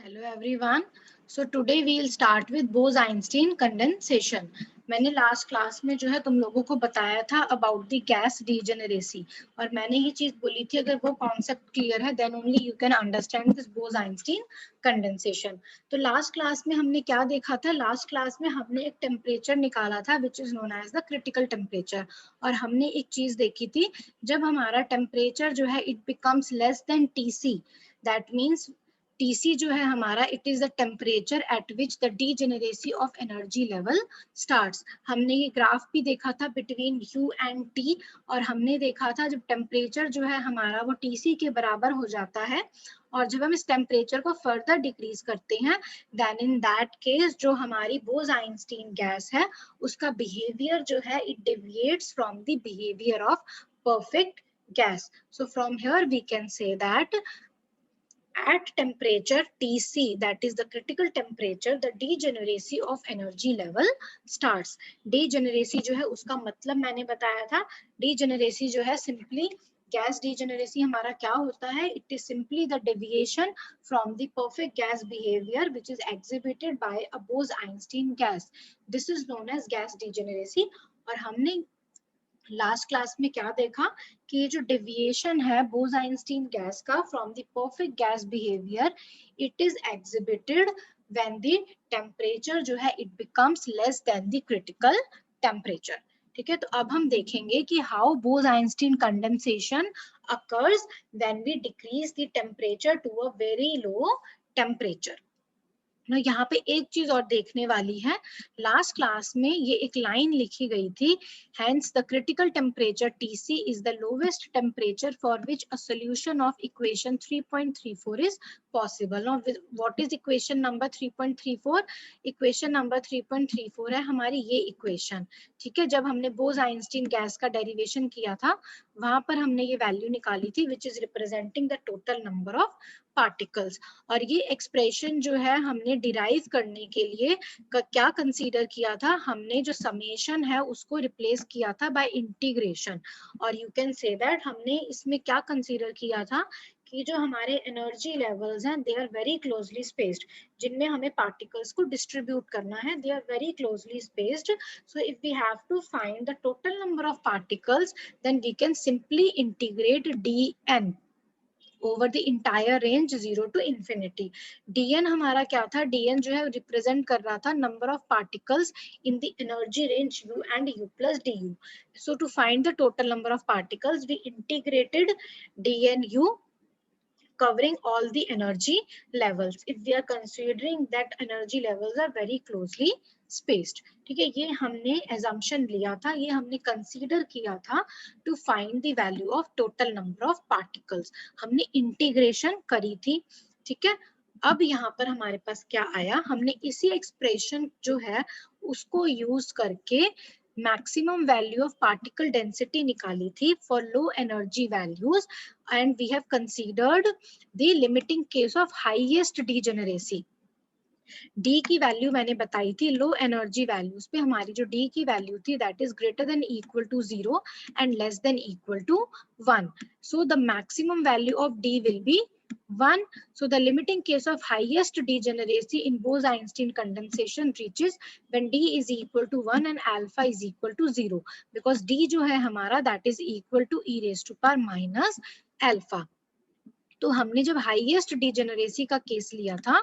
Hello everyone. So today we'll start with Bose-Einstein condensation. मैंने last class में जो है तुम लोगों को बताया था अबाउट द गैस डीजेनरेसी और मैंने ये चीज बोली थी अगर वो कॉन्सेप्ट क्लियर है then only you can understand this Bose-Einstein condensation. तो लास्ट क्लास में हमने क्या देखा था? लास्ट क्लास में हमने एक टेम्परेचर निकाला था which is known as the critical temperature और हमने एक चीज देखी थी जब हमारा टेम्परेचर जो है it becomes less than TC, that means TC जो है हमारा it is the temperature at which the degeneracy of energy level starts. हमने ये ग्राफ भी देखा था बिटवीन U एंड T और हमने देखा था जब टेम्परेचर जो है हमारा वो TC के बराबर हो जाता है और जब हम इस टेम्परेचर को फर्दर डिक्रीज करते हैं देन इन दैट केस जो हमारी बोस-आइंस्टीन गैस है उसका बिहेवियर जो है it deviates from the behaviour of perfect gas. So from here we can say that at temperature TC, that is the critical temperature, the degeneracy of energy level starts. Degeneracy जो है उसका मतलब मैंने बताया था. Degeneracy जो है simply gas degeneracy हमारा क्या होता है? It is simply the deviation from the perfect gas behavior which is exhibited by a Bose-Einstein gas. This is known as gas degeneracy. और हमने लास्ट क्लास में क्या देखा कि ये जो डेविएशन है बोस-आइंस्टीन गैस का from the perfect gas behaviour it is exhibited when the temperature जो है it becomes less than the critical temperature. ठीक है, तो अब हम देखेंगे कि how Bose Einstein condensation occurs when we decrease the temperature to a very low temperature. यहाँ पे एक चीज और देखने वाली है. लास्ट क्लास में ये एक लाइन लिखी गई थी, hence the critical temperature TC is the lowest temperature for which a solution of equation 3.34 is possible. Now what is equation number 3.34? equation number 3.34 है हमारी ये equation. ठीक है, जब हमने बोस-आइंस्टीन गैस का डेरिवेशन किया था वहां पर हमने ये वैल्यू निकाली थी which is representing the total number of particles. और ये एक्सप्रेशन जो है हमने डिराइव करने के लिए क्या कंसीडर किया था? हमने जो समेशन है उसको रिप्लेस किया था बाय इंटीग्रेशन. और यू कैन से दैट हमने इसमें क्या कंसीडर किया था कि जो हमारे एनर्जी लेवल्स हैं they are very closely spaced, जिनमें हमें पार्टिकल्स को डिस्ट्रीब्यूट करना है. They are very closely spaced. So if we have to find the total number of particles then we can simply integrate dn over the entire range 0 to infinity. dn हमारा क्या था? dn जो है represent कर रहा था number of particles in the energy range u and u plus du. So to find the total number of particles we integrated dnu covering all the energy levels if we are considering that energy levels are very closely spaced. ठीक है, ये हमने assumption लिया था, ये हमने consider किया था to find the value of total number of particles. हमने integration करी थी. ठीक है, अब यहाँ पर हमारे पास क्या आया? हमने इसी expression जो है उसको use करके maximum value of particle density निकाली थी for low energy values and we have considered the limiting case of highest degeneracy. D की वैल्यू मैंने बताई थी लो एनर्जी वैल्यूज पे हमारी जो D की वैल्यू थी that is greater than equal to 0 and less than equal to 1. So the maximum value of D will be 1. So the limiting case of highest degeneracy in Bose-Einstein condensation reaches when D is equal to 1 and alpha is equal to 0 because D जो है हमारा that is equal to e raised to power minus alpha. तो हमने जब highest degeneracy का case लिया था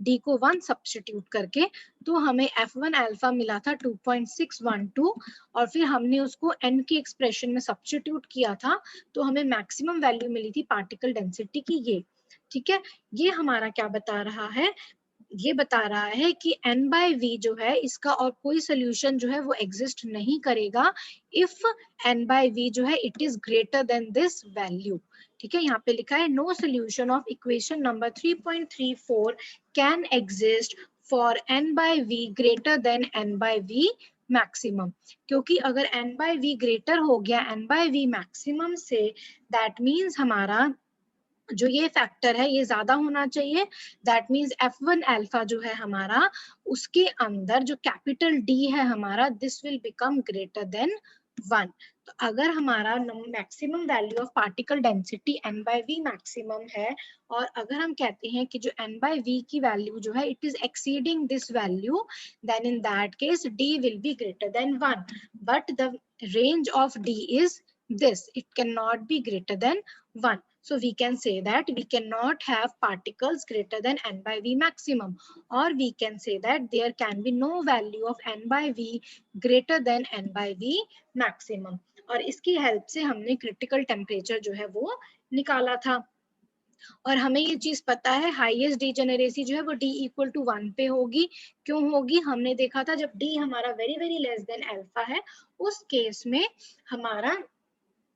D को 1 सब्स्टिट्यूट करके तो हमें F1 अल्फा मिला था 2.612 और फिर हमने उसको N की एक्सप्रेशन में सब्स्टिट्यूट किया था तो हमें मैक्सिमम वैल्यू मिली थी पार्टिकल डेंसिटी की ये. ठीक है, ये हमारा क्या बता रहा है? ये बता रहा है कि n/v जो है इसका और कोई सोल्यूशन जो है वो एग्जिस्ट नहीं करेगा इफ n/v जो है it is greater than this value. ठीक है, यहाँ पे लिखा है no solution of equation number 3.34 can exist for n/v greater than n/v maximum. क्योंकि अगर n/v ग्रेटर हो गया n/v maximum say that means हमारा जो ये फैक्टर है ये ज्यादा होना चाहिए. दैट मीन्स F1 अल्फा जो है हमारा उसके अंदर जो कैपिटल D है हमारा this will become greater than 1। तो अगर हमारा maximum value of particle density n by v maximum है और अगर हम कहते हैं कि जो n बाय v की वैल्यू जो है it is exceeding this value, then in that case d will be greater than 1, but the range of d is this, it cannot be greater than 1. So we can say that we cannot have particles greater than n by v maximum, or we can say that there can be no value of n by v greater than n by v maximum. और इसकी help से हमने critical temperature जो है वो निकाला था। और हमें ये चीज पता है हाईएस्ट डीजेनरेसी जो है वो d इक्वल टू 1 पे होगी। क्यों होगी? हमने देखा था जब d हमारा very very less than alpha है, उस केस में हमारा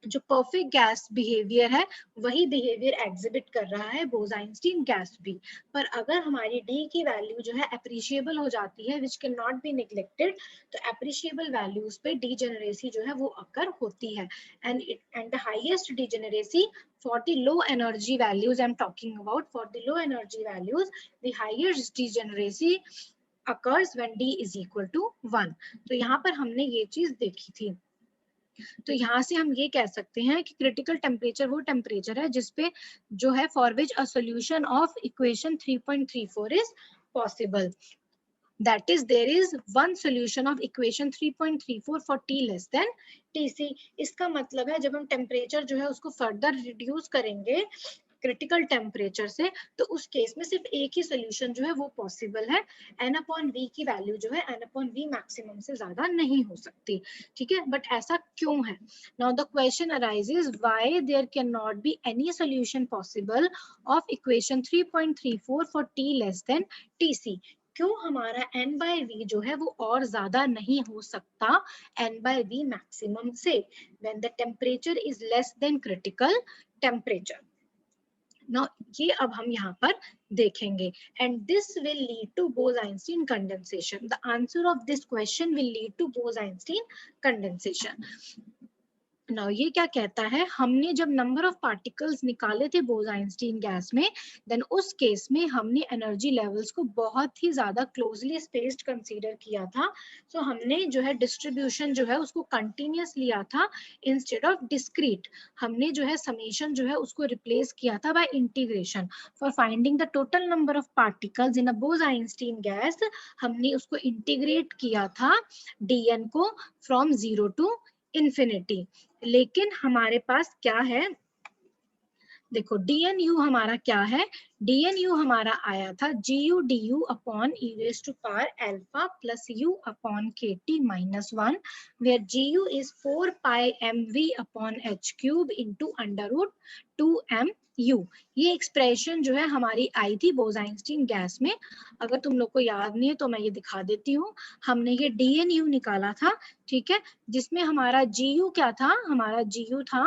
जो परफेक्ट गैस बिहेवियर है वही बिहेवियर एग्जिबिट कर रहा है बोस-आइंस्टीन गैस भी। पर अगर हमारी डी की वैल्यू जो है अप्रिशिएबल हो जाती है, which can not B neglected, तो अप्रिशिएबल वैल्यूज पे डीजेनरेसी जो है वो अकर होती है। And the highest degeneracy for the low energy values I'm talking about, for the low energy values the highest degeneracy occurs when d is equal to 1। तो यहाँ पर हमने ये चीज देखी थी। तो यहाँ से हम ये कह सकते हैं कि क्रिटिकल टेम्परेचर वो टेम्परेचर है जिसपे जो है for which a solution of equation 3.34 is possible. That is, there is one solution of equation 3.34 for t less than Tc। इसका मतलब है जब हम टेम्परेचर जो है उसको फर्दर रिड्यूस करेंगे क्रिटिकल टेम्परेचर से, तो उस केस में सिर्फ एक ही सोल्यूशन जो है वो पॉसिबल है। n अपॉन v की वैल्यू जो है n अपॉन v मैक्सिमम से ज्यादा नहीं हो सकती। ठीक है, बट ऐसा क्यों है? Now the question arises why there can not be any solution possible of equation 3.34 for t less than Tc। क्यों हमारा n बाय v जो है वो और ज्यादा नहीं हो सकता n बाय v मैक्सिमम से, when the temperature is less than critical temperature। Now ये अब हम यहाँ पर देखेंगे, and this will lead to Bose-Einstein condensation। The answer of this question will lead to Bose-Einstein condensation। Now ये क्या कहता है, हमने जब नंबर ऑफ पार्टिकल्स निकाले थे बोस-आइंस्टीन गैस में, देन उस केस में हमने एनर्जी लेवल्स को बहुत ही ज्यादा क्लोजली स्पेस्ड कंसीडर किया था। सो हमने जो है डिस्ट्रीब्यूशन जो है उसको कंटिन्यूअस लिया था इंस्टेड ऑफ डिस्क्रीट। हमने जो है समेशन जो है उसको रिप्लेस किया था bye integration. For finding the total number of particles in a Bose-Einstein gas, हमने उसको इंटीग्रेट किया था dn को फ्रॉम 0 टू इंफिनिटी। लेकिन हमारे पास क्या है, देखो dnu हमारा क्या है, dnu हमारा आया था gu du upon e raised to power alpha plus u upon kt minus 1, where gu is 4 pi mv upon h cube into under root 2mu। ये एक्सप्रेशन जो है हमारी आई थी बोस-आइंस्टीन गैस में। अगर तुम लोग को याद नहीं है तो मैं ये दिखा देती हूँ। हमने ये dnu निकाला था, ठीक है, जिसमें हमारा gu क्या था, हमारा gu था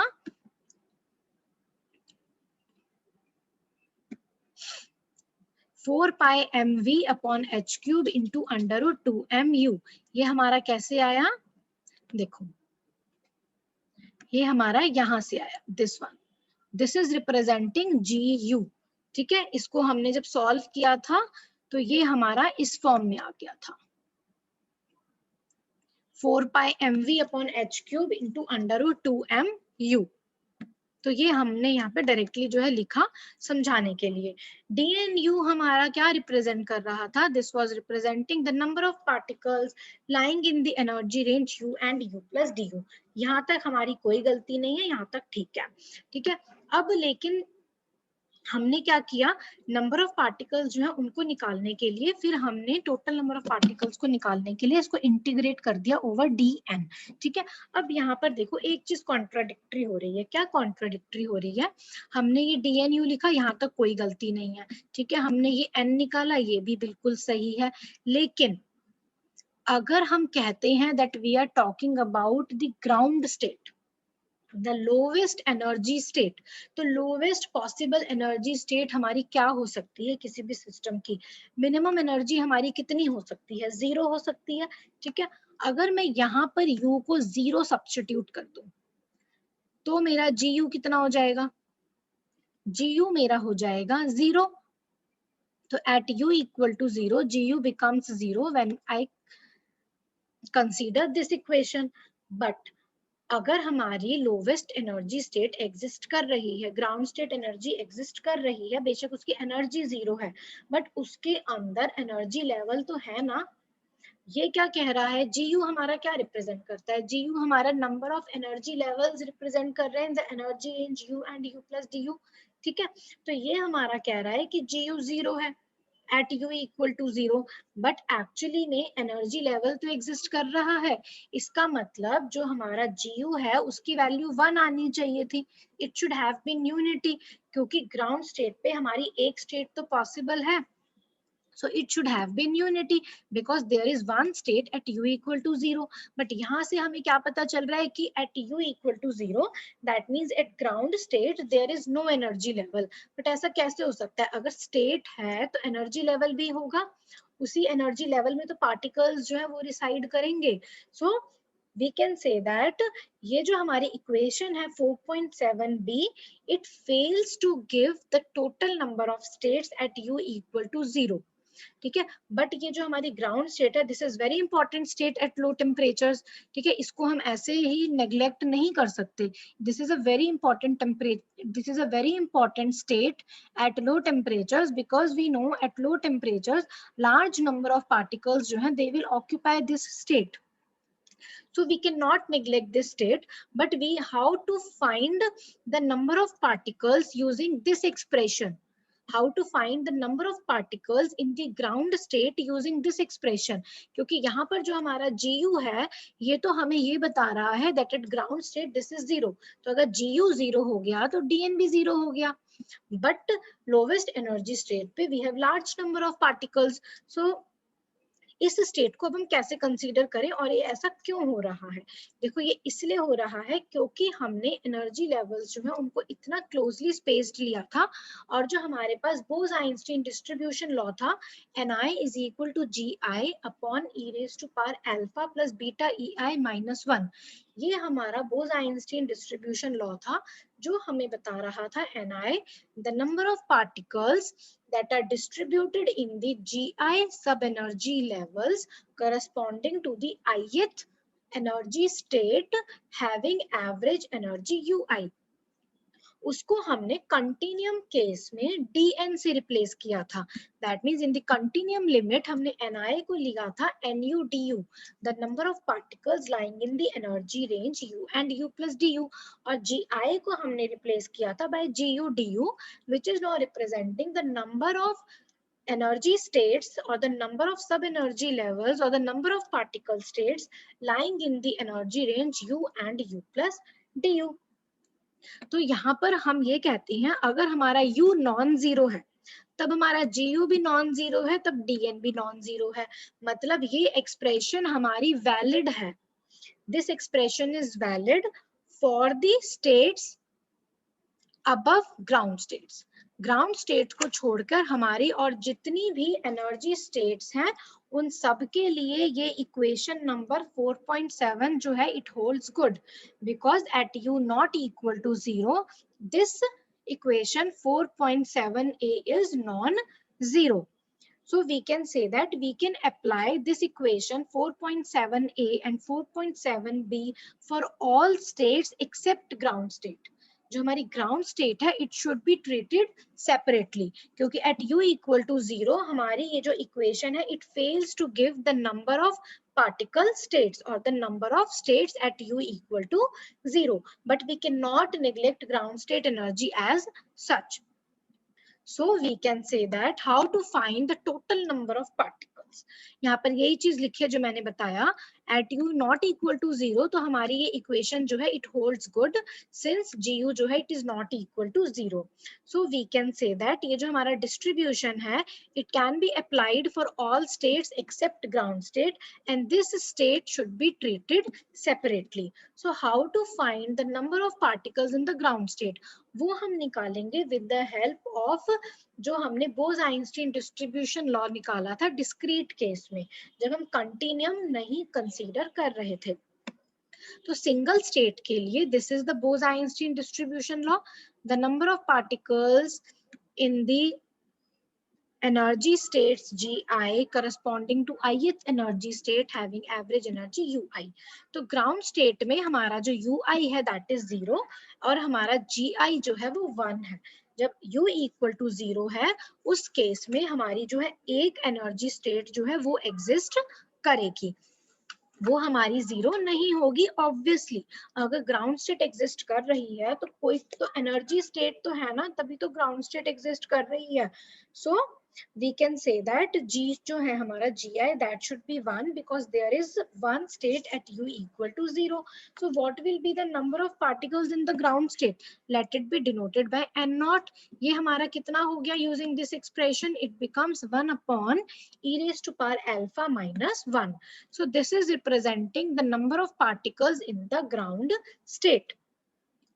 4 pi mv upon h cube into under root 2mu। ये हमारा कैसे आया, देखो ये हमारा यहां से आया, this one, this is representing gu। ठीक है, इसको हमने जब सॉल्व किया था तो ये हमारा इस फॉर्म में आ गया था 4 pi mv upon h cube into under root 2mu। तो ये हमने यहाँ पे डायरेक्टली जो है लिखा समझाने के लिए। dnu हमारा क्या रिप्रेजेंट कर रहा था, this was representing the number of particles lying in the energy range u and u plus du। यहाँ तक हमारी कोई गलती नहीं है, यहाँ तक ठीक है। ठीक है, अब लेकिन हमने क्या किया, नंबर ऑफ पार्टिकल्स जो है उनको निकालने के लिए फिर हमने टोटल नंबर ऑफ पार्टिकल्स को निकालने के लिए इसको इंटीग्रेट कर दिया ओवर dn। ठीक है, अब यहाँ पर देखो एक चीज कॉन्ट्राडिक्टरी हो रही है। क्या कॉन्ट्राडिक्टरी हो रही है, हमने ये dnu लिखा, यहाँ तक कोई गलती नहीं है। ठीक है, हमने ये n निकाला, ये भी बिल्कुल सही है। लेकिन अगर हम कहते हैं that we are talking about the ground state, the lowest energy state, तो लोवेस्ट पॉसिबल एनर्जी स्टेट हमारी क्या हो सकती है किसी भी सिस्टम की, मिनिमम एनर्जी हमारी कितनी हो सकती है, 0 हो सकती है। ठीक है, अगर मैं यहाँ पर u को 0 सब्स्टिट्यूट कर दूं तो मेरा gu कितना हो जाएगा, gu मेरा हो जाएगा 0। तो at u equal to 0 gu becomes 0 when I consider this equation। but अगर हमारी लोवेस्ट एनर्जी स्टेट एग्जिस्ट कर रही है, ग्राउंड स्टेट एनर्जी एग्जिस्ट कर रही है, बेशक उसकी एनर्जी 0 है, बट उसके अंदर एनर्जी लेवल तो है ना। ये क्या कह रहा है, GU हमारा क्या रिप्रेजेंट करता है, GU हमारा number of energy levels represent कर रहे हैं, the energy range U and U plus DU। ठीक है, तो ये हमारा कह रहा है कि GU 0 है at U equal to 0, but actually में एनर्जी लेवल तो एग्जिस्ट कर रहा है। इसका मतलब जो हमारा GU है उसकी वैल्यू 1 आनी चाहिए थी, it should have been unity, क्योंकि ग्राउंड स्टेट पे हमारी एक स्टेट तो पॉसिबल है, so it should have been unity because there is one state at U equal to 0, but यहाँ से हमें क्या पता चल रहा है कि at U equal to 0 that means at ground state there is no energy level, but ऐसा कैसे हो सकता है, अगर state है तो energy level भी होगा, उसी energy level में तो particles जो है वो reside करेंगे। so we can say that ये जो हमारी equation है 4.7b it fails to give the total number of states at U equal to 0। ठीक है, बट ये जो हमारी ग्राउंड स्टेट है this is very important state at low temperatures. ठीक है, इसको हम ऐसे ही नेग्लेक्ट नहीं कर सकते, this is a very important temperature, this is a very important state at low temperatures because we know at low temperatures large number of particles जो है they will occupy this state, so we cannot neglect this state, but we how to find the number of particles using this expression, how to find the number of particles in the ground state using this expression, क्योंकि यहाँ पर जो हमारा GU है ये तो हमें ये बता रहा है that at ground state this is 0, तो अगर GU 0 हो गया तो DN भी 0 हो गया, but lowest energy state पे we have large number of particles, so इस स्टेट को अब हम कैसे कंसीडर करें और ये ऐसा क्यों हो रहा है। देखो ये इसलिए हो रहा है क्योंकि हमने एनर्जी लेवल्स जो है उनको इतना क्लोजली स्पेस्ड लिया था, और जो हमारे पास बोस-आइंस्टीन डिस्ट्रीब्यूशन लॉ था Ni is equal to Gi upon e raised to power alpha plus beta ei minus 1, ये हमारा बोस-आइंस्टीन डिस्ट्रीब्यूशन लॉ था जो हमें बता रहा था Ni the number of particles that are distributed in the Gi sub-energy levels corresponding to the ith energy state having average energy Ui, उसको हमने कंटिन्यूम केस में dn से रिप्लेस किया था, that means in the continuum limit हमने Ni को लिया था Nu du, the number of particles lying in the energy range U and U plus du, और Gi को हमने रिप्लेस किया था bye Gu du which is now representing the number of energy states or the number of sub energy levels or the number of particle states lying in the energy range U and U plus du। तो यहाँ पर हम ये कहते हैं अगर हमारा U non zero है तब हमारा GU भी नॉन जीरो है, तब DN भी नॉन जीरो है, मतलब ये एक्सप्रेशन हमारी वैलिड है, this expression is valid for the states above ground states, ground state को छोड़कर हमारी और जितनी भी एनर्जी स्टेट्स हैं उन सब के लिए ये इक्वेशन नंबर 4.7 जो है it holds good, because at U not equal to 0 this equation 4.7a is non-zero. So we can say that we can apply this equation 4.7a and 4.7b for all states except ground state. जो हमारी ground state है it should be treated separately, क्योंकि at U equal to 0 हमारी ये जो equation है it fails to give the number of particle states or the number of states at U equal to 0, but we cannot neglect ground state energy as such. So we can say that how to find the total number of particles, यहाँ पर यही चीज लिखी है जो मैंने बताया, at U not equal to 0 तो हमारी ये इक्वेशन जो है it holds good since GU जो है it is not equal to 0. So we can say that ये जो हमारा distribution है it can be applied for all states except ground state and this state should be treated separately. So how to find the number of particles in the ground state, वो हम निकालेंगे with the help of जो हमने Bose-Einstein distribution law निकाला था discrete case में जब हम कंटिन्यूम नहीं कंसीडर कर रहे थे। तो सिंगल स्टेट के लिए this is the Bose-Einstein distribution law, the number of particles in the energy states Gi corresponding to ith energy state having average energy Ui. तो ground state में हमारा जो Ui है that is 0 और हमारा Gi जो है वो 1 है. जब U equal to 0 है उस केस में हमारी जो है एक एनर्जी स्टेट जो है वो एग्जिस्ट करेगी, वो हमारी जीरो नहीं होगी ऑब्वियसली. अगर ग्राउंड स्टेट एग्जिस्ट कर रही है तो कोई तो एनर्जी स्टेट तो है ना, तभी तो ग्राउंड स्टेट एग्जिस्ट कर रही है. सो we can say that G जो है हमारा Gi that should be 1 because there is one state at U equal to 0. So what will be the number of particles in the ground state? Let it be denoted by n naught. ये हमारा कितना हो गया using this expression? It becomes 1 upon e raised to power alpha minus 1. So this is representing the number of particles in the ground state.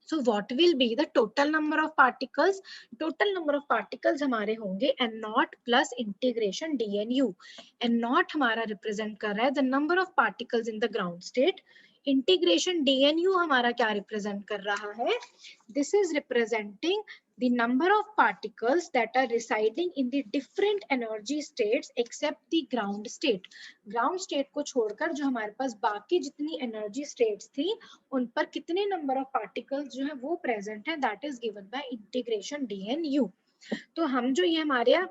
So what will be the total number of particles? Total number of particles हमारे होंगे n naught plus integration dnu. n naught हमारा represent कर रहा है the number of particles in the ground state. Integration dnu हमारा क्या represent कर रहा है? This is representing the number of particles that are residing in the different energy states except the ground state. Ground state को छोड़कर जो हमारे पास बाकी जितनी energy states थी उन पर कितने number of particles जो है वो present है, that is given by integration dnu. तो हम जो ये हमारे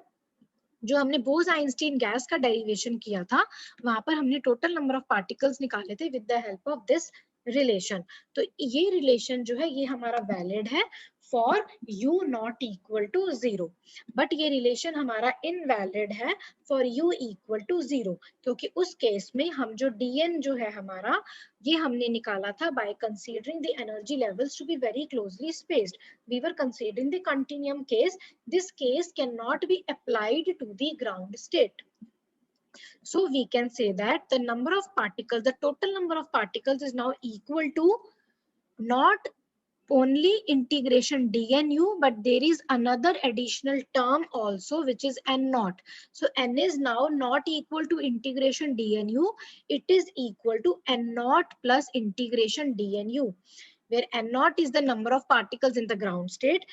जो हमने बोस आइंस्टीन गैस का डेरिवेशन किया था वहां पर हमने टोटल नंबर ऑफ पार्टिकल्स निकाले थे with the help of this relation. तो ये रिलेशन जो है ये हमारा वैलिड है for u not equal to 0, but ये रिलेशन हमारा इनवैलिड है फॉर u इक्वल टू 0, क्योंकि उस केस में हम जो dn जो है हमारा ये हमने निकाला था by considering the energy levels to be very closely spaced. We were considering the continuum case. This case cannot be applied to the ground state. So we can say that the number of particles, the total number of particles is now equal to not only integration dnu, but there is another additional term also which is n naught. So n is now not equal to integration dnu, it is equal to n naught plus integration dnu, where n naught is the number of particles in the ground state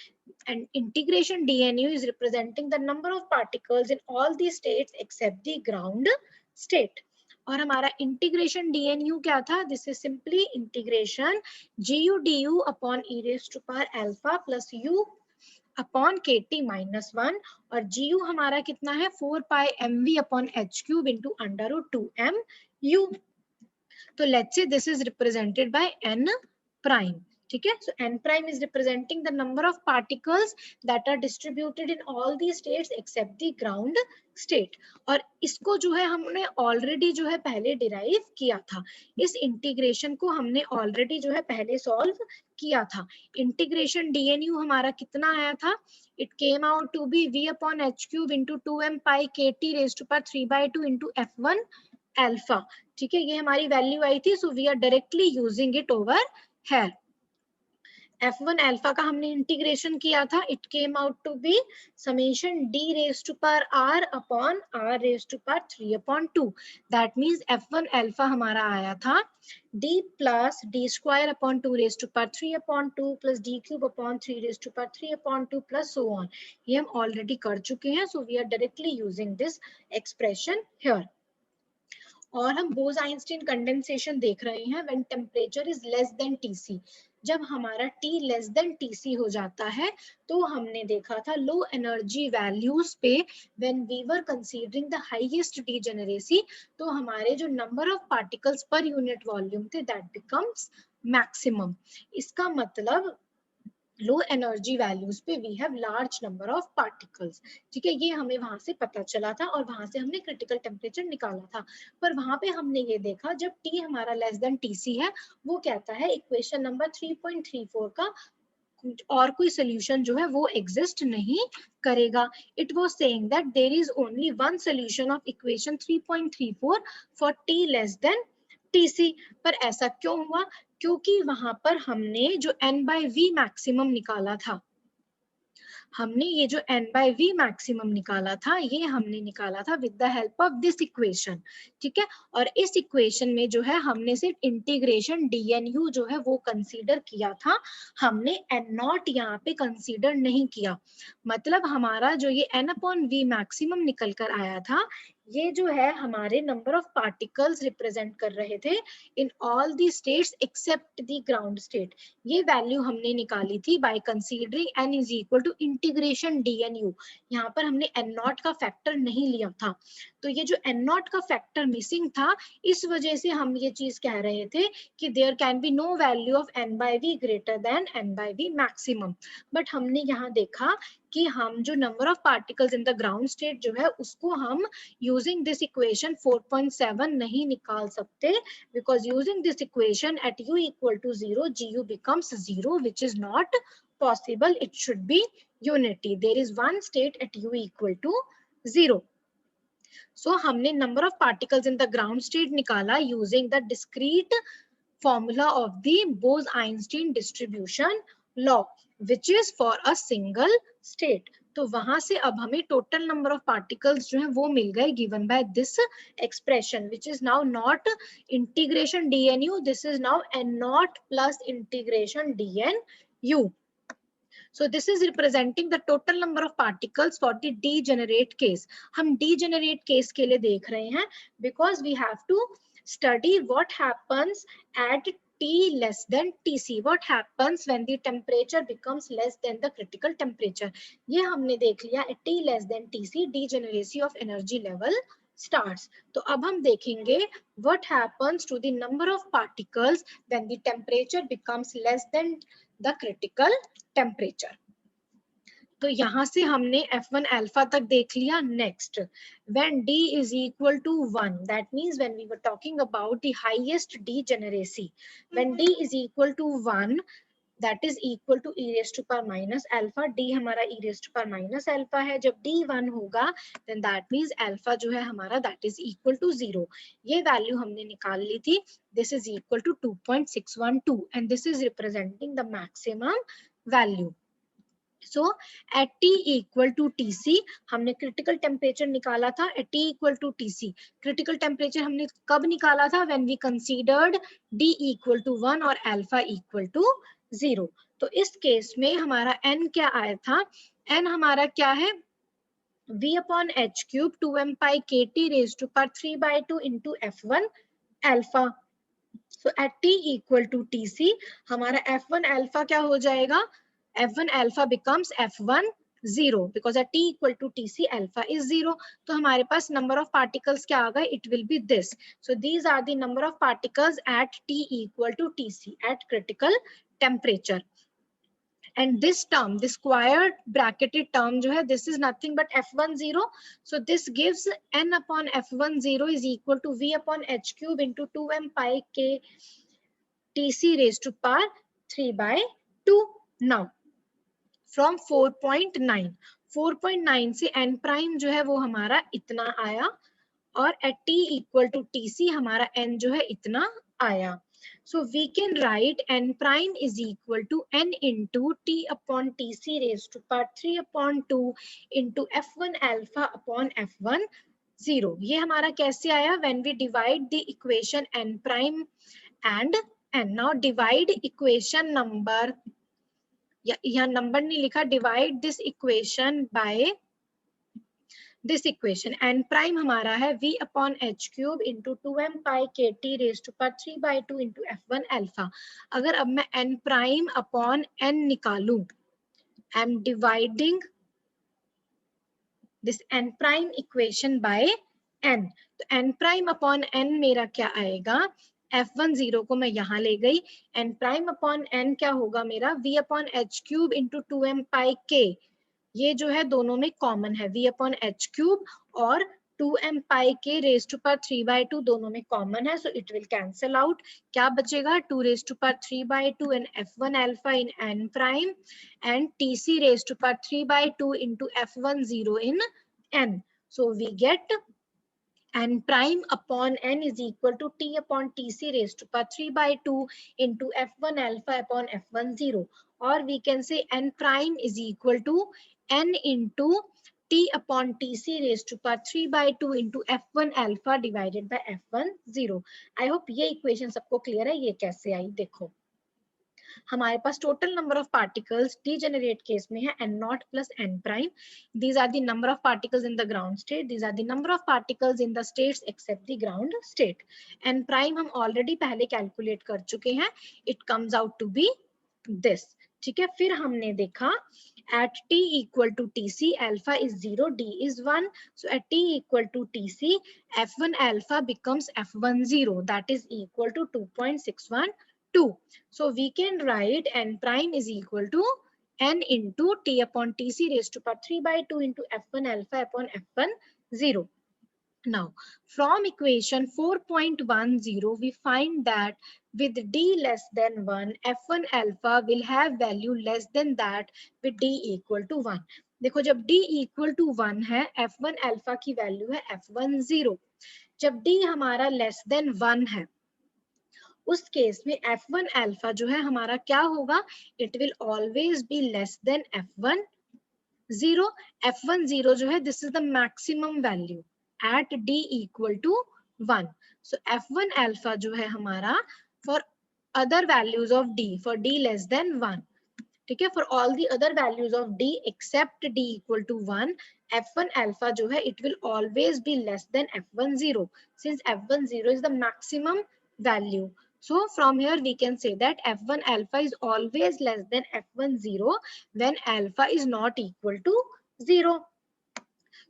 and integration dnu is representing the number of particles in all the states except the ground state. और हमारा integration dnu क्या था? This is simply integration gu du upon e raised to power alpha plus u upon kt minus 1 और gu हमारा कितना है 4 pi mv upon h cube into under root 2m u. तो let's say this is represented by n prime. ठीक है, so n prime is representing the number of particles that are distributed in all the states except the ground state. और इसको जो है हमने already जो है पहले डिराइव किया था, इस इंटीग्रेशन को हमने ऑलरेडी जो है पहले सॉल्व किया था. इंटीग्रेशन dnu हमारा कितना आया था? It came out to be v upon h cube into 2m pi kt raise to power 3/2 into f1 alpha. ठीक है, ये हमारी वैल्यू आई थी. So we are directly using it over here. f1 alpha का हमने इंटीग्रेशन किया था, it came out to be summation d raise to power r upon r raise to power 3 upon 2. That means f1 alpha हमारा आया था d plus d square upon 2 raise to power 3 upon 2 plus d cube upon 3 raise to power 3 upon 2 plus so on. ये हम already कर चुके हैं, so we are directly using this expression here. और हम बोस आइंस्टीन कंडेंसेशन देख रहे हैं when temperature is less than Tc. जब हमारा T लेस देन Tc हो जाता है तो हमने देखा था लो एनर्जी वैल्यूज पे when we were considering the highest degeneracy, तो हमारे जो number of particles per unit volume थे दैट बिकम्स मैक्सिमम. इसका मतलब लो एनर्जी वैल्यूज पे we have large number of particles. ठीक है, ये हमें वहां से पता चला था और वहां से हमने क्रिटिकल टेम्परेचर निकाला था. पर वहां पे हमने ये देखा जब T हमारा लेस देन Tc है, वो कहता है इक्वेशन नंबर 3.34 का और कोई सोल्यूशन जो है वो एग्जिस्ट नहीं करेगा. It was saying that there is only one solution of equation 3.34 for T less than Tc. पर ऐसा क्यों हुआ? क्योंकि वहां पर हमने जो n by v मैक्सिमम निकाला था हमने ये जो n/v मैक्सिमम निकाला था, ये हमने निकाला था with the help of this equation, ठीक है। और इस इक्वेशन में जो है हमने सिर्फ इंटीग्रेशन dnu जो है वो कंसीडर किया था, हमने n0 यहाँ पे कंसीडर नहीं किया। मतलब हमारा जो ये n/v मैक्सिमम निकल कर आया था, ये जो है हमारे नंबर ऑफ पार्टिकल्स रिप्रेजेंट कर रहे थे in all the states except the ground state. ये वैल्यू हमने निकाली थी by considering n is equal to integration dnu। यहाँ पर हमने n0 का फैक्टर नहीं लिया था, तो ये जो n0 का फैक्टर मिसिंग था, इस वजह से हम ये चीज कह रहे थे कि there can be no value of n/v greater than n/v maximum. But हमने यहाँ देखा कि हम जो number of particles in the ground state जो है उसको हम यूजिंग दिस इक्वेशन 4.7 नहीं निकाल सकते, because using this equation at u equal to 0 gu becomes 0, which is not possible. It should be unity. There is one state at u equal to 0. So हमने number of particles in the ground state निकाला using the discrete formula of the Bose-Einstein distribution law, which is for a single state. तो वहां से अब हमें total number of particles जो है वो मिल गए given by this expression, which is now not integration dnu, this is now n0 plus integration dnu. So this is representing the total number of particles for the degenerate case. हम degenerate case के लिए देख रहे हैं because we have to study what happens at T less than Tc. What happens when the temperature becomes less than the critical temperature. ये हमने देख लिया at T less than Tc, degeneracy of energy level starts. तो अब हम देखेंगे what happens to the number of particles when the temperature becomes less than the critical temperature. तो यहाँ से हमने F1 alpha तक देख लिया. Next, when D is equal to 1, that means when we were talking about the highest degeneracy, when D is equal to 1, that is equal to e raised to power minus alpha. D हमारा e raised to power minus alpha है. जब D 1 होगा, then that means alpha जो है हमारा that is equal to 0. ये value हमने निकाल ली थी. This is equal to 2.612 and this is representing the maximum value. So at T equal to Tc हमने critical temperature निकाला था. At T equal to Tc critical temperature हमने कब निकाला था? When we considered D equal to 1 और alpha equal to 0. तो इस केस में हमारा n क्या आया था? n हमारा क्या है? V upon h cube 2m pi kt raised to power 3 by 2 into f1 alpha. So at T equal to Tc हमारा f1 alpha क्या हो जाएगा? F1 alpha becomes F1 0 because at T equal to Tc alpha is 0. तो हमारे पास number of particles क्या आ गए? It will be this. So these are the number of particles at T equal to Tc at critical temperature. And this term, this square bracketed term जो है, this is nothing but F1 0. So this gives n upon F1 0 is equal to V upon h cube into 2m pi k Tc raised to power 3 by 2. Now from 4.9 से n prime जो है वो हमारा इतना आया और at T equal to Tc हमारा n जो है इतना आया. So we can write n prime is equal to n into T upon Tc raised to power 3 upon 2 into F1 alpha upon F1 0. ये हमारा कैसे आया? When we divide the equation n prime and n. Now divide equation number, यहाँ number नहीं लिखा, divide this equation by this equation. n prime हमारा है v upon h cube into 2m pi kt raise to power 3 by 2 into f1 alpha. अगर अब मैं n prime upon n निकालूं, I am dividing this n prime equation by n. तो n prime upon n मेरा क्या आएगा? F1 0 को मैं यहाँ ले गई. n प्राइम अपॉन n क्या होगा मेरा? v upon h cube into 2m pi k. ये जो है दोनों में कॉमन है, v अपॉन h क्यूब और 2m pi k raise to power 3 by 2 दोनों में कॉमन है. So it will cancel out. क्या बचेगा? 2 raise to power 3 by 2 in f1 alpha in n prime and tc raise to power 3 by 2 into f1 0 in n. So we get n prime upon n is equal to T upon Tc raised to power 3 by 2 into F1 alpha upon F1 0. Or we can say n prime is equal to n into t upon tc raised to power 3/2 into f1 alpha divided by f1 0. I hope ये equation सबको clear है। ये कैसे आई देखो, हमारे पास total number of particles degenerate case में है n not plus n prime. These are the number of particles in the ground state, these are the number of particles in the states except the ground state. n prime हम already पहले calculate कर चुके हैं, it comes out to be this. ठीक है, फिर हमने देखा at t equal to tc alpha is 0, d is 1, so at t equal to tc f1 alpha becomes f1 0, that is equal to 2.612. So we can write n prime is equal to n into t upon tc raised to power 3/2 into f1 alpha upon f1 0. Now, from equation 4.10, we find that with d less than 1, f1 alpha will have value less than that with d equal to 1. देखो, जब d equal to 1 है, f1 alpha की value है f1 0. जब d हमारा less than 1 है, उस case में f1 alpha जो है हमारा क्या होगा, it will always be less than f1 0. f1 0 जो है, this is the maximum value at d equal to 1. So f1 alpha जो है हमारा for other values of d, for d less than 1, ठीक है, for all the other values of d except d equal to 1, f1 alpha जो है it will always be less than f1 0, since f1 0 is the maximum value. So from here we can say that f1 alpha is always less than f1 0 when alpha is not equal to 0.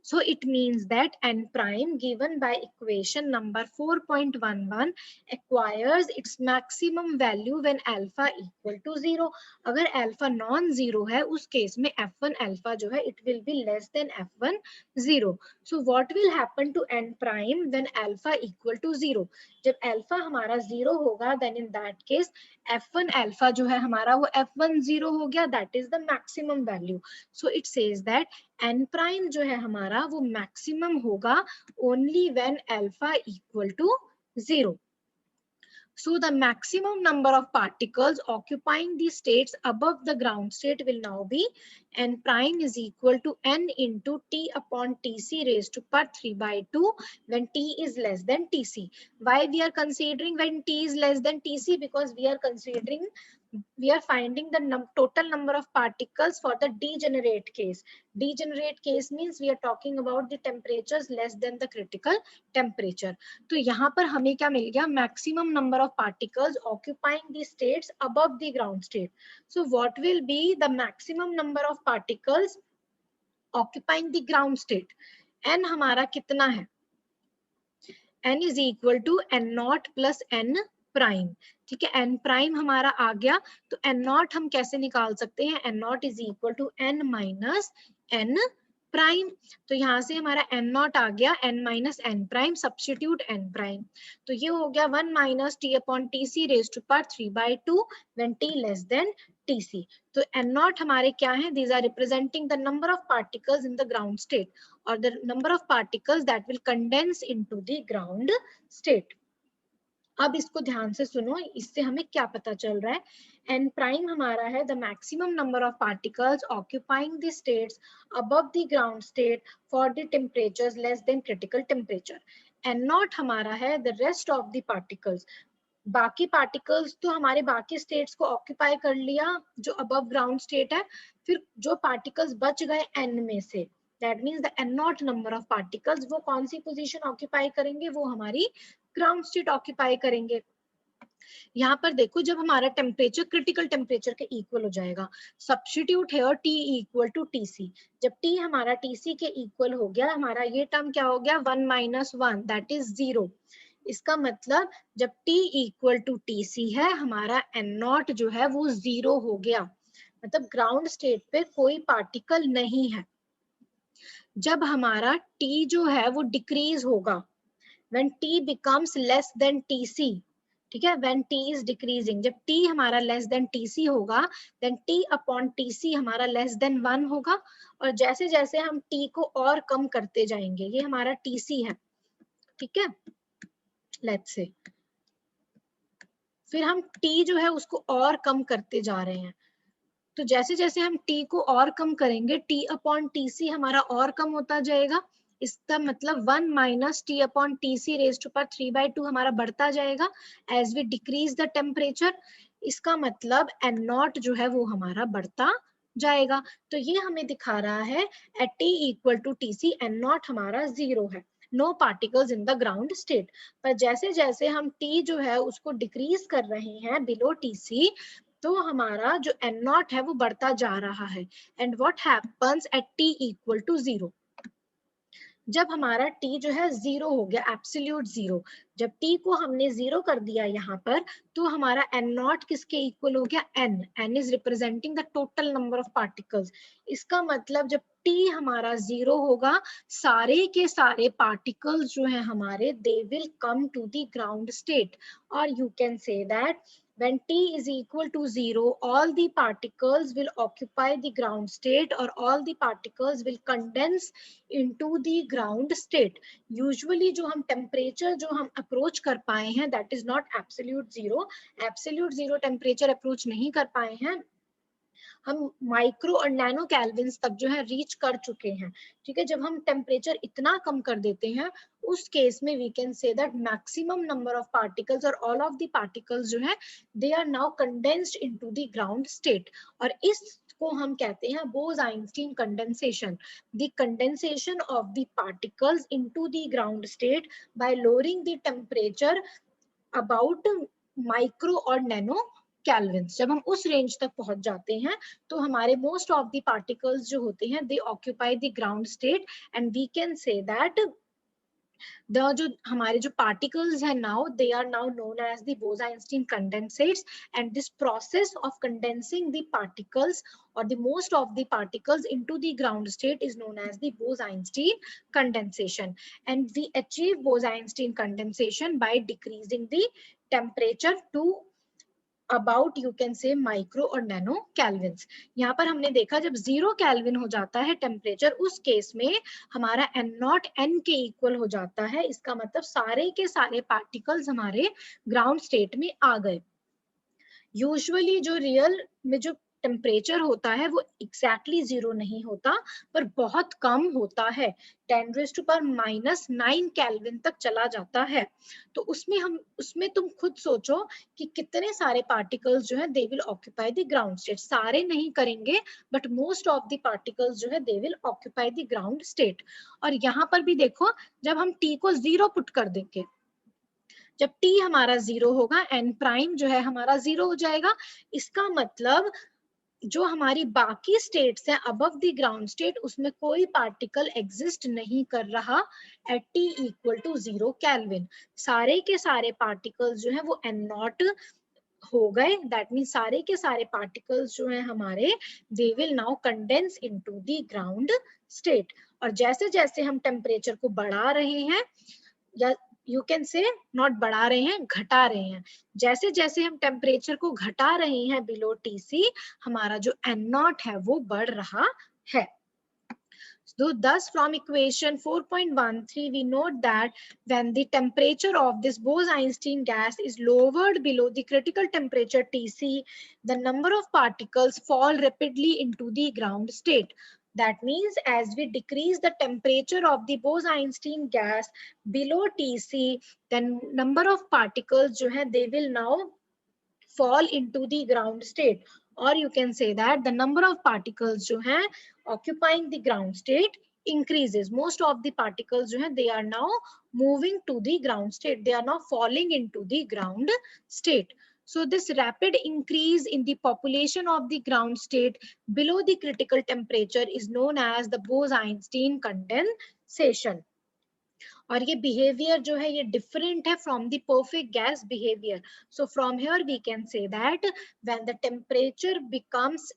So it means that n prime given by equation number 4.11 acquires its maximum value when alpha equal to 0. अगर alpha non zero है, उस case में f1 alpha जो है it will be less than f1 0. So what will happen to n prime when alpha equal to 0? जब alpha हमारा 0 होगा, then in that case f1 alpha जो है हमारा वो f1 0 हो गया, that is the maximum value. So it says that n prime जो है हमारा वो मैक्सिमम होगा only when alpha equal to 0. So the maximum number of particles occupying the states above the ground state will now be n prime is equal to n into t upon tc raised to power 3/2 when t is less than tc. Why we are considering when t is less than tc? Because we are finding the total number of particles for the degenerate case. Degenerate case means we are talking about the temperatures less than the critical temperature. तो यहाँ पर हमें क्या मिल गया, maximum number of particles occupying the states above the ground state. So what will be the maximum number of particles occupying the ground state? n हमारा कितना है, n is equal to n naught plus n prime. ठीक है, n prime हमारा आ गया, तो n not हम कैसे निकाल सकते हैं, n not is equal to n minus n prime. तो यहाँ से हमारा n नॉट आ गया n minus n prime, substitute n prime, तो ये हो गया 1 minus t upon T C raise to power 3/2 when t less than tc. तो n नॉट हमारे क्या है, these are representing the number of particles in the ground state और the number of particles that will condense into the ground state. अब इसको ध्यान से सुनो, इससे हमें क्या पता चल रहा है, n प्राइम हमारा है the maximum number of particles occupying the states above the ground state for the temperatures less than critical temperature. n not हमारा है the rest of the particles, बाकी पार्टिकल्स तो हमारे बाकी स्टेट्स को ऑक्यूपाई कर लिया जो अबव ग्राउंड स्टेट है, फिर जो पार्टिकल्स बच गए n में से, that means the n not number of particles, वो कौन सी पोजीशन ऑक्यूपाई करेंगे, वो हमारी ग्राउंड स्टेट ऑक्यूपाई करेंगे। यहाँ पर देखो, जब हमारा टेम्परेचर क्रिटिकल टेम्परेचर के इक्वल हो जाएगा, सब्स्टिट्यूट है और T इक्वल टू टीसी, जब T हमारा TC के इक्वल हो गया, हमारा ये टर्म क्या हो गया 1 माइनस 1 दैट इज 0। इसका मतलब जब T इक्वल टू TC है, हमारा n नॉट जो है वो 0 हो गया, मतलब ग्राउंड स्टेट पे कोई पार्टिकल नहीं है। जब हमारा T जो है वो डिक्रीज होगा, when T becomes less than TC, ठीक है, when T is decreasing, जब T हमारा less than TC होगा, then T upon TC हमारा less than 1 होगा, और जैसे जैसे हम T को और कम करते जाएंगे, ये हमारा TC है, ठीक है, लेट्स से, फिर हम T जो है उसको और कम करते जा रहे हैं, तो जैसे जैसे हम T को और कम करेंगे, T अपॉन TC हमारा और कम होता जाएगा। इसका मतलब 1 minus T upon TC raise to power 3/2 हमारा बढ़ता जाएगा as we decrease the temperature. इसका मतलब N नॉट जो है वो हमारा बढ़ता जाएगा। तो ये हमें दिखा रहा है at T equal to TC N not हमारा 0 है, no particles in the ground state. पर जैसे जैसे हम T जो है उसको डिक्रीज कर रहे हैं बिलो TC, तो हमारा जो N नॉट है वो बढ़ता जा रहा है। And what happens at T equal to 0, जब हमारा T जो है 0 हो गया, एब्सोल्यूट 0, जब T को हमने 0 कर दिया यहाँ पर, तो हमारा N नॉट किसके इक्वल हो गया, N is representing the total number of particles. इसका मतलब जब T हमारा 0 होगा, सारे के सारे पार्टिकल्स जो है हमारे, they will come to the ground state. और you can say that when T is equal to 0, all the particles will occupy the ground state or all the particles will condense into the ground state. Usually जो हम temperature जो हम approach कर पाए हैं, that is not absolute zero. Absolute zero temperature approach नहीं कर पाए हैं, हम माइक्रो और नैनो कैल्विन्स तक जो है रीच कर चुके हैं। ठीक है, जब हम टेम्परेचर इतना कम कर देते हैं, उस केस में we can say that maximum number of particles और ऑल ऑफ द पार्टिकल्स जो है they are now condensed into the ground state. और इसको हम कहते हैं Bose Einstein condensation, the condensation of the particles into the ground state by lowering the temperature about micro और nano kelvins. जब हम उस रेंज तक पहुंच जाते हैं, तो हमारे मोस्ट ऑफ द पार्टिकल्स जो होते हैं they occupy the ground state, and we can say that the जो हमारे जो particles है now, they are now known as the Bose-Einstein condensates, and this process of condensing the particles or the most of the particles into the ground state is known as the Bose-Einstein condensation. And we achieve Bose-Einstein condensation by decreasing the temperature to about you can से micro और nano कैल्विन्स। यहाँ पर हमने देखा जब 0 kelvin हो जाता है टेम्परेचर, उस केस में हमारा N नॉट N के इक्वल हो जाता है। इसका मतलब सारे के सारे पार्टिकल्स हमारे ग्राउंड स्टेट में आ गए। यूजुअली जो रियल में जो टेम्परेचर होता है वो एग्जैक्टली 0 नहीं होता, पर बहुत कम होता है, 10⁻⁻⁹ केल्विन तक चला जाता है। तो उसमें तुम खुद सोचो कि कितने सारे पार्टिकल्स जो है they will occupy the ground state. सारे नहीं करेंगे, but most of the particles जो है they will occupy the ground state. और यहाँ पर भी देखो, जब हम T को 0 पुट कर देंगे, जब T हमारा 0 होगा, N प्राइम जो है हमारा 0 हो जाएगा। इसका मतलब जो हमारी बाकी स्टेट्स हैं अबव द ग्राउंड स्टेट, उसमें कोई पार्टिकल एग्जिस्ट नहीं कर रहा at T equal to 0 kelvin. सारे के सारे पार्टिकल्स जो है वो N नॉट हो गए। दैट मीन सारे के सारे पार्टिकल्स जो हैं हमारे, they will now condense into the ground state. और जैसे जैसे हम टेम्परेचर को बढ़ा रहे हैं, या यू कैन से नॉट बढ़ा रहे हैं, घटा रहे हैं, जैसे जैसे हम टेम्परेचर को घटा रहे हैं बिलो TC, हमारा जो N नॉट है वो बढ़ रहा है। So thus from equation 4.13 we note that when the temperature of this Bose-Einstein gas is lowered below the critical temperature TC, the number of particles fall rapidly into the ground state. That means as we decrease the temperature of the Bose-Einstein gas below TC, then number of particles जो है they will now fall into the ground state, or you can say that the number of particles जो हैं occupying the ground state increases. Most of the particles जो हैं they are now moving to the ground state, they are now falling into the ground state. So this rapid increase in the population of the ground state below the critical temperature is known as the Bose-Einstein condensation. और ये behaviour जो है ये different है from the perfect gas behaviour. So from here we can say that when the temperature becomes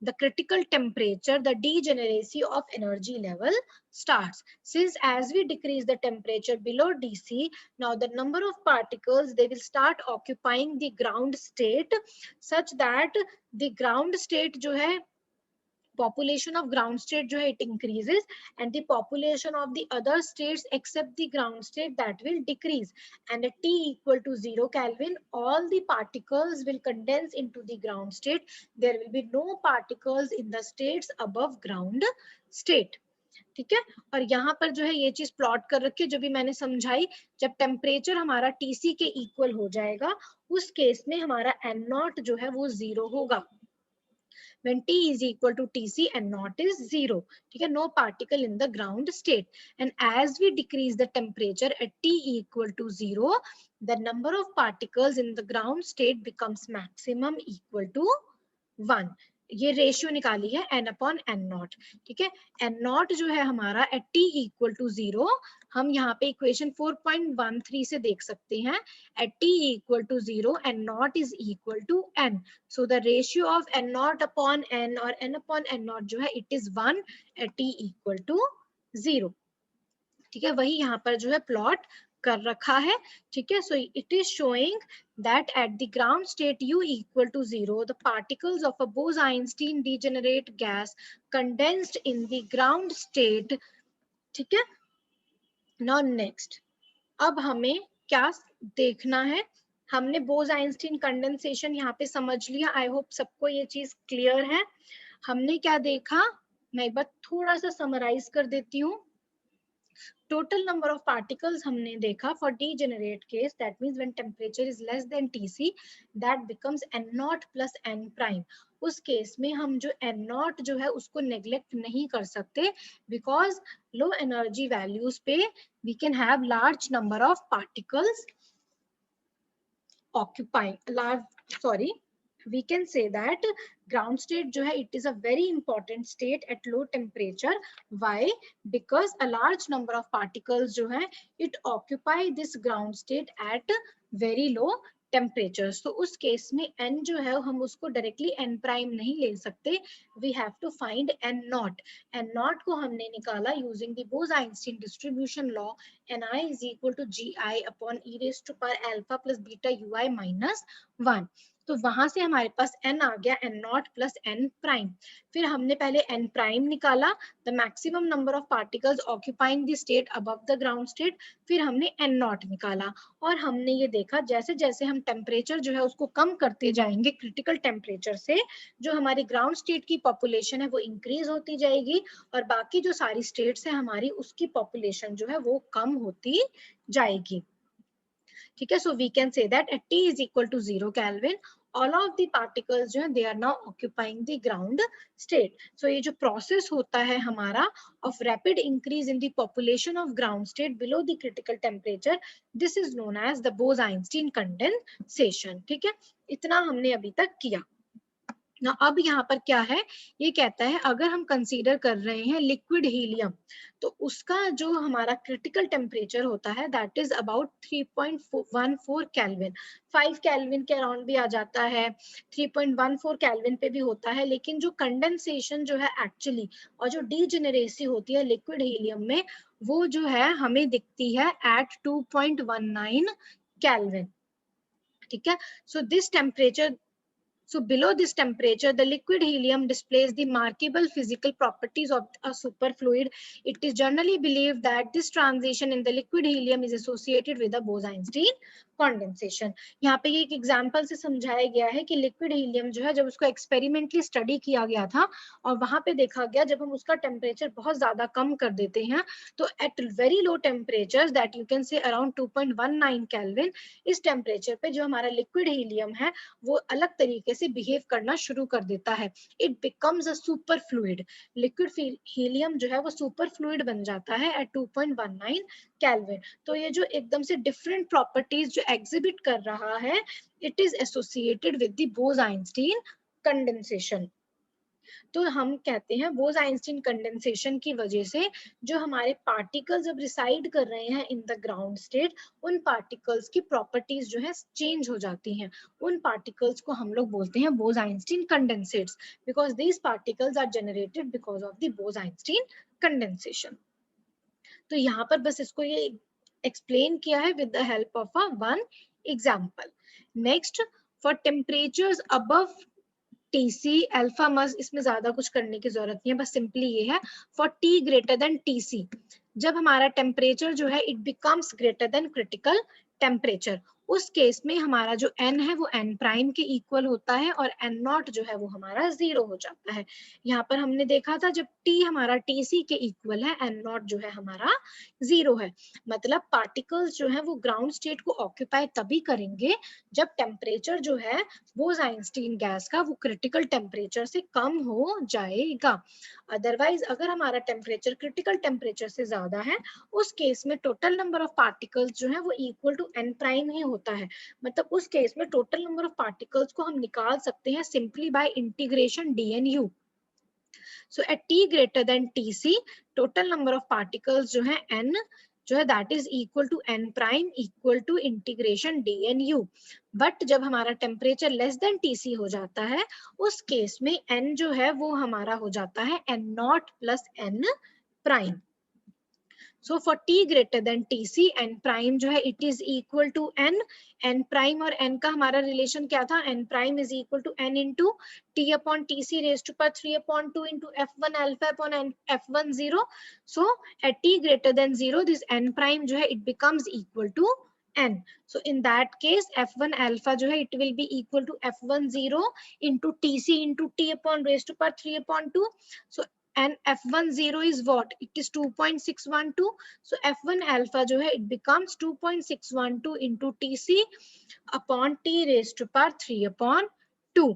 the critical temperature, the degeneracy of energy level starts. Since as we decrease the temperature below DC, now the number of particles they will start occupying the ground state such that the ground state जो है population of ground state जो है it increases and the population of the other states except the ground state that will decrease, and at T equal to 0 Kelvin all the particles will condense into the ground state. There will be no particles in the states above ground state. ठीक है, और यहाँ पर जो है ये चीज plot कर रखी है जो भी मैंने समझाई. जब टेम्परेचर हमारा TC के इक्वल हो जाएगा उस केस में हमारा N नॉट जो है वो 0 होगा. When T is equal to TC, N naught is 0. ठीक है, no particle in the ground state. And as we decrease the temperature at T equal to 0, the number of particles in the ground state becomes maximum equal to 1. ये ratio निकाली है N upon N not. ठीक है, N naught जो है हमारा eight T equal to 0, हम यहाँ पे इक्वेशन 4.13 से देख सकते हैं. At T equal to 0 N not is equal to N. So the ratio of N naught upon N और N अपॉन N नॉट जो है it is 1 at T equal to 0. ठीक है, वही यहाँ पर जो है प्लॉट कर रखा है. ठीक है, so it is showing that at the ground state U equal to 0, the particles of a Bose-Einstein degenerate gas condensed in the ground state. ठीक है, now next, अब हमें क्या देखना है. हमने Bose-Einstein कंडेंसेशन यहाँ पे समझ लिया. आई होप सबको ये चीज क्लियर है. हमने क्या देखा, मैं एक बार थोड़ा सा समराइज कर देती हूँ. Total number of particles हमने देखा for degenerate case, that means when temperature is less than TC, that becomes N naught plus N prime. उस केस में हम जो N naught जो है उसको neglect नहीं कर सकते because low energy values पे we can have large number of particles occupying we can say that ground state जो है it is a very important state at low temperature. Why? Because a large number of particles जो है it occupy this ground state at very low temperatures. तो उस case में N जो है हम उसको directly N prime नहीं ले सकते. We have to find N naught. N naught को हमने निकाला using the Bose-Einstein distribution law. Ni is equal to Gi upon e raised to power alpha plus beta ui minus 1. तो वहां से हमारे पास N आ गया N not plus N prime. फिर हमने पहले N प्राइम निकाला, the maximum number of particles occupying the state above the ground state. फिर हमने N नॉट निकाला और हमने ये देखा जैसे जैसे हम टेम्परेचर जो है उसको कम करते जाएंगे क्रिटिकल टेम्परेचर से, जो हमारी ग्राउंड स्टेट की पॉपुलेशन है वो इंक्रीज होती जाएगी और बाकी जो सारी स्टेट्स है हमारी उसकी पॉपुलेशन जो है वो कम होती जाएगी. ठीक है, so we can say that at T is equal to 0 Kelvin all of the particles जो है they are now occupying the ground state. So ये जो process होता है हमारा of rapid increase in the population of ground state below the critical temperature, this is known as the Bose-Einstein condensation. ठीक है, इतना हमने अभी तक किया. ना अब यहाँ पर क्या है, ये कहता है अगर हम कंसीडर कर रहे हैं लिक्विड हीलियम तो उसका जो हमारा क्रिटिकल टेम्परेचर होता है that is about 3.14 kelvin. 5 kelvin के अराउंड भी आ जाता है, 3.14 केल्विन पे भी होता है. लेकिन जो कंडेंसेशन जो है एक्चुअली और जो डीजेनरेसी होती है लिक्विड हीलियम में वो जो है हमें दिखती है एट 2.19 केल्विन. ठीक है, so this temperature So below this temperature, the liquid helium displays the remarkable physical properties of a superfluid. It is generally believed that this transition in the liquid helium is associated with the Bose-Einstein condensation. यहाँ पे ये एक example से समझाया गया है कि liquid helium जो है जब उसको एक्सपेरिमेंटली स्टडी किया गया था और वहां पे देखा गया जब हम उसका टेम्परेचर बहुत ज्यादा कम कर देते हैं तो at very low temperature that you can say around 2.19 kelvin, इस टेम्परेचर पे जो हमारा लिक्विड हीलियम है वो अलग तरीके से बिहेव करना शुरू कर देता है. It becomes a super fluid. Liquid helium जो है वो सुपर फ्लूइड बन जाता है एट 2.19 केल्विन. तो ये जो एकदम से डिफरेंट प्रॉपर्टीज जो एग्जिबिट कर रहा है it is associated with the Bose Einstein condensation. तो हम कहते हैं बोस-आइंस्टीन कंडेंसेशन की वजह से जो हमारे पार्टिकल्स जब रिसाइड कर रहे हैं इन द ग्राउंड स्टेट उन पार्टिकल्स की प्रॉपर्टीज जो है चेंज हो जाती हैं. उन पार्टिकल्स को हम लोग बोलते हैं Bose Einstein condensates because these particles are generated because of the Bose Einstein condensation. तो यहाँ पर बस इसको ये एक्सप्लेन किया है with the help of a one example. Next, for temperatures above TC alpha मस, इसमें ज्यादा कुछ करने की जरूरत नहीं है, बस सिंपली ये है for T greater than TC, जब हमारा टेम्परेचर जो है it becomes greater than critical temperature, उस केस में हमारा जो n है वो n प्राइम के इक्वल होता है और n नॉट जो है वो हमारा 0 हो जाता है। यहाँ पर हमने देखा था जब t हमारा TC के इक्वल है, n नॉट जो है हमारा 0 है, मतलब पार्टिकल्स जो है वो ग्राउंड स्टेट को ऑक्यूपाई तभी करेंगे जब टेम्परेचर जो है बोस-आइंस्टीन गैस का वो क्रिटिकल टेम्परेचर से कम हो जाएगा। अदरवाइज अगर हमारा टेम्परेचर क्रिटिकल टेम्परेचर से ज्यादा है, उस केस में टोटल नंबर ऑफ पार्टिकल्स जो है वो इक्वल टू n प्राइम ही होता है, मतलब उस केस में टोटल नंबर ऑफ पार्टिकल्स को हम निकाल सकते हैं simply by integration dnu। So at t greater than tc total number of particles जो है n जो है that is equal to n prime equal to integration dnu। But जब हमारा टेम्परेचर लेस देन tc हो जाता है, उस केस में n जो है वो हमारा हो जाता है n not plus n prime. So for t greater than tc, n prime जो है it is equal to n prime और n का हमारा relation क्या था, n prime is equal to n into t upon tc raised to power 3 upon 2 into f1 alpha upon f1 0. So at t greater than 0, this n prime जो है it becomes equal to n. So in that case f1 alpha जो है it will be equal to f1 0 into tc into t upon raised to power 3 upon 2. So and f1 0 is what, it is 2.612, so f1 alpha जो है it becomes 2.612 into tc upon t raised to power 3 upon 2.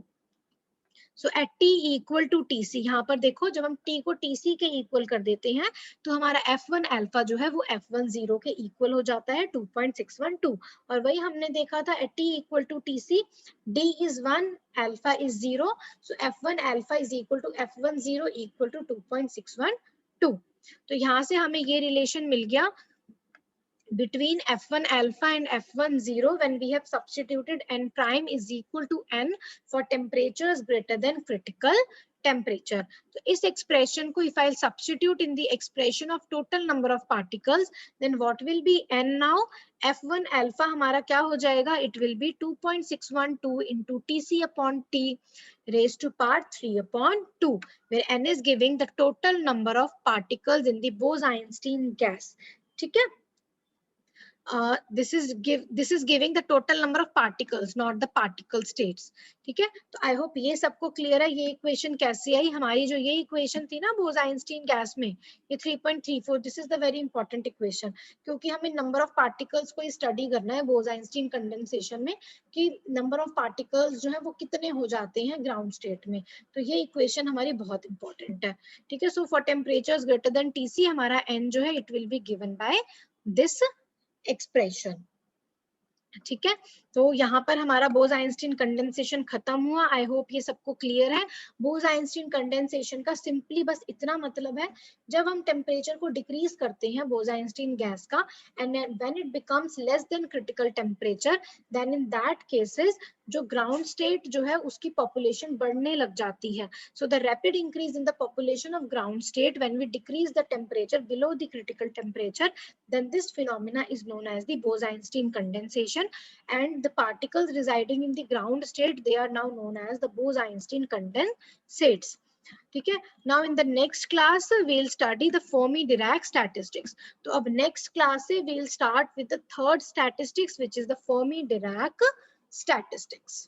So at t equal to tc, यहाँ पर देखो जब हम t को tc के equal कर देते हैं तो हमारा f1 अल्फा जो है वो f1 0 के इक्वल हो जाता है 2.612, और वही हमने देखा था at t equal to tc d is 1 alpha is 0, so f1 alpha is equal to f1 0 equal to 2.612। तो यहाँ से हमें ये रिलेशन मिल गया between f1 alpha and f1 0 when we have substituted n prime is equal to n for temperatures greater than critical temperature. So इस expression को if I'll substitute in the expression of total number of particles, then what will be n now? f1 alpha हमारा क्या हो जाएगा? It will be 2.612 into tc upon t raised to power 3 upon 2, where n is giving the total number of particles in the Bose-Einstein gas. ठीक है? This is giving the total number of particles, not the particle states. ठीक है, तो आई hope ये सबको clear है। ये equation कैसी आई, हमारी जो ये इक्वेशन थी ना बोस-आइंस्टीन गैस में, ये 3.34, this is the very important equation, क्योंकि हमें नंबर ऑफ पार्टिकल्स को स्टडी करना है बोस-आइंस्टीन कंडेंसेशन में, कि नंबर ऑफ पार्टिकल्स जो है वो कितने हो जाते हैं ग्राउंड स्टेट में, तो ये इक्वेशन हमारी बहुत इंपॉर्टेंट है। ठीक है, so for temperatures greater than TC हमारा एन जो है it will be given by this expression. ठीक है, तो यहाँ पर हमारा बोस-आइंस्टीन कंडेंसेशन खत्म हुआ। आई होप ये सबको क्लियर है। बोस-आइंस्टीन कंडेंसेशन का सिंपली बस इतना मतलब है, जब हम टेम्परेचर को डिक्रीज करते हैं बोस-आइंस्टीन गैस का and when it becomes less than critical temperature, then in that cases जो ग्राउंड स्टेट जो है उसकी पॉपुलेशन बढ़ने लग जाती है। So the rapid increase in the population of ground state when we decrease the temperature below the critical temperature, then this phenomena is known as the Bose-Einstein condensation, and the particles residing in the ground state, they are now known as the Bose-Einstein condensates. ठीक है, now in the next class we'll study the Fermi-Dirac statistics. तो अब next class से we'll start with the third statistics, which is the Fermi-Dirac statistics.